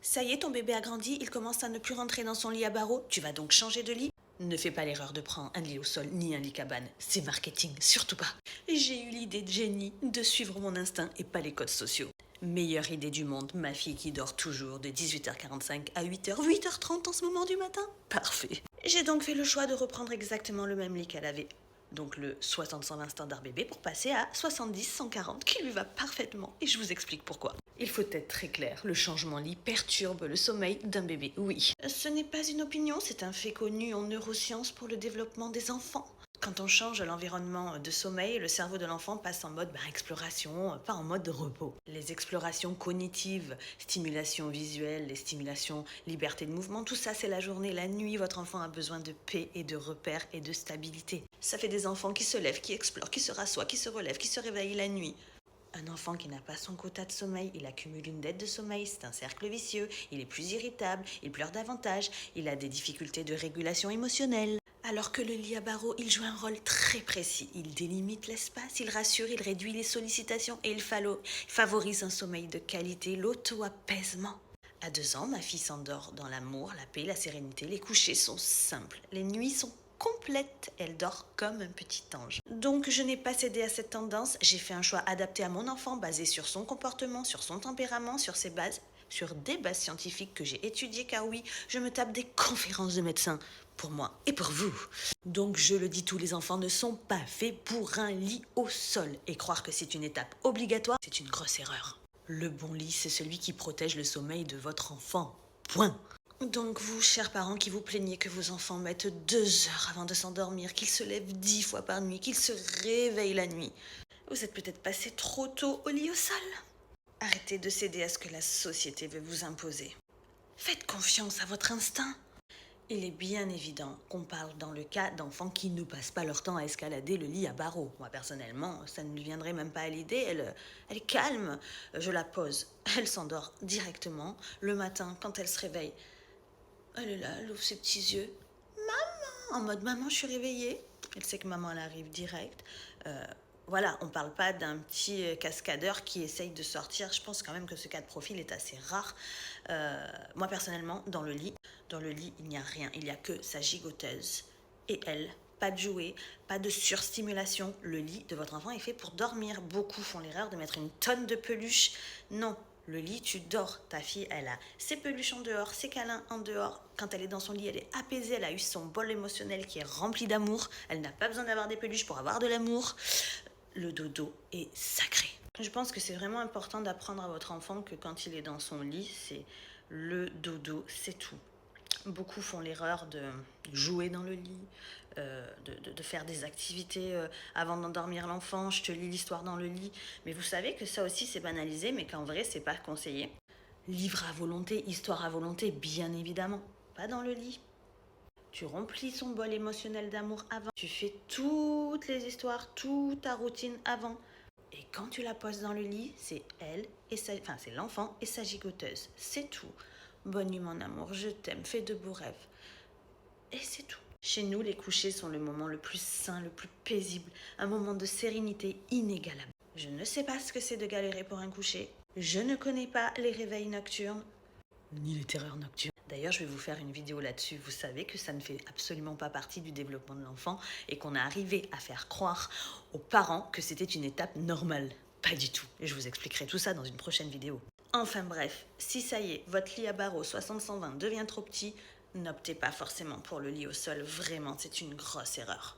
Ça y est, ton bébé a grandi, il commence à ne plus rentrer dans son lit à barreaux, tu vas donc changer de lit? Ne fais pas l'erreur de prendre un lit au sol ni un lit cabane, c'est marketing, surtout pas. J'ai eu l'idée de génie de suivre mon instinct et pas les codes sociaux. Meilleure idée du monde, ma fille qui dort toujours de 18h45 à 8h, 8h30 en ce moment du matin. Parfait. J'ai donc fait le choix de reprendre exactement le même lit qu'elle avait. Donc le 60-120 standard bébé pour passer à 70-140 qui lui va parfaitement. Et je vous explique pourquoi. Il faut être très clair, le changement lit perturbe le sommeil d'un bébé, oui. Ce n'est pas une opinion, c'est un fait connu en neurosciences pour le développement des enfants. Quand on change l'environnement de sommeil, le cerveau de l'enfant passe en mode exploration, pas en mode repos. Les explorations cognitives, stimulation visuelle, les stimulations liberté de mouvement, tout ça c'est la journée. La nuit, votre enfant a besoin de paix et de repères et de stabilité. Ça fait des enfants qui se lèvent, qui explorent, qui se rassoient, qui se relèvent, qui se réveillent la nuit. Un enfant qui n'a pas son quota de sommeil, il accumule une dette de sommeil, c'est un cercle vicieux, il est plus irritable, il pleure davantage, il a des difficultés de régulation émotionnelle. Alors que le lit à barreaux, il joue un rôle très précis. Il délimite l'espace, il rassure, il réduit les sollicitations et il favorise un sommeil de qualité, l'auto-apaisement. À 2 ans, ma fille s'endort dans l'amour, la paix, la sérénité. Les couchers sont simples, les nuits sont complètes. Elle dort comme un petit ange. Donc je n'ai pas cédé à cette tendance, j'ai fait un choix adapté à mon enfant, basé sur son comportement, sur son tempérament, sur ses bases, sur des bases scientifiques que j'ai étudiées, car oui, je me tape des conférences de médecins, pour moi et pour vous. Donc je le dis, tous les enfants ne sont pas faits pour un lit au sol, et croire que c'est une étape obligatoire, c'est une grosse erreur. Le bon lit, c'est celui qui protège le sommeil de votre enfant. Point. Donc vous, chers parents, qui vous plaignez que vos enfants mettent 2 heures avant de s'endormir, qu'ils se lèvent 10 fois par nuit, qu'ils se réveillent la nuit, vous êtes peut-être passé trop tôt au lit au sol. Arrêtez de céder à ce que la société veut vous imposer. Faites confiance à votre instinct. Il est bien évident qu'on parle dans le cas d'enfants qui ne passent pas leur temps à escalader le lit à barreaux. Moi, personnellement, ça ne lui viendrait même pas à l'idée. Elle est calme. Je la pose. Elle s'endort directement. Le matin, quand elle se réveille, elle est là, elle ouvre ses petits yeux. En mode maman, je suis réveillée. Elle sait que maman, elle arrive direct. Voilà, on parle pas d'un petit cascadeur qui essaye de sortir. Je pense quand même que ce cas de profil est assez rare. Moi, personnellement, dans le lit, il n'y a rien. Il n'y a que sa gigoteuse et elle. Pas de jouets, pas de surstimulation. Le lit de votre enfant est fait pour dormir. Beaucoup font l'erreur de mettre une tonne de peluche. Non, le lit, tu dors. Ta fille, elle a ses peluches en dehors, ses câlins en dehors. Quand elle est dans son lit, elle est apaisée. Elle a eu son bol émotionnel qui est rempli d'amour. Elle n'a pas besoin d'avoir des peluches pour avoir de l'amour. Le dodo est sacré. Je pense que c'est vraiment important d'apprendre à votre enfant que quand il est dans son lit, c'est le dodo, c'est tout. Beaucoup font l'erreur de jouer dans le lit, de faire des activités avant d'endormir l'enfant. Je te lis l'histoire dans le lit. Mais vous savez que ça aussi c'est banalisé, mais qu'en vrai c'est pas conseillé. Livre à volonté, histoire à volonté, bien évidemment. Pas dans le lit. Tu remplis son bol émotionnel d'amour avant. Tu fais toutes les histoires, toute ta routine avant. Et quand tu la poses dans le lit, c'est c'est l'enfant et sa gigoteuse. C'est tout. Bonne nuit mon amour, je t'aime, fais de beaux rêves. Et c'est tout. Chez nous, les couchers sont le moment le plus sain, le plus paisible, un moment de sérénité inégalable. Je ne sais pas ce que c'est de galérer pour un coucher. Je ne connais pas les réveils nocturnes, ni les terreurs nocturnes. D'ailleurs, je vais vous faire une vidéo là-dessus. Vous savez que ça ne fait absolument pas partie du développement de l'enfant et qu'on a arrivé à faire croire aux parents que c'était une étape normale. Pas du tout. Et je vous expliquerai tout ça dans une prochaine vidéo. Enfin bref, si ça y est, votre lit à barreaux 60-120 devient trop petit, n'optez pas forcément pour le lit au sol. Vraiment, c'est une grosse erreur.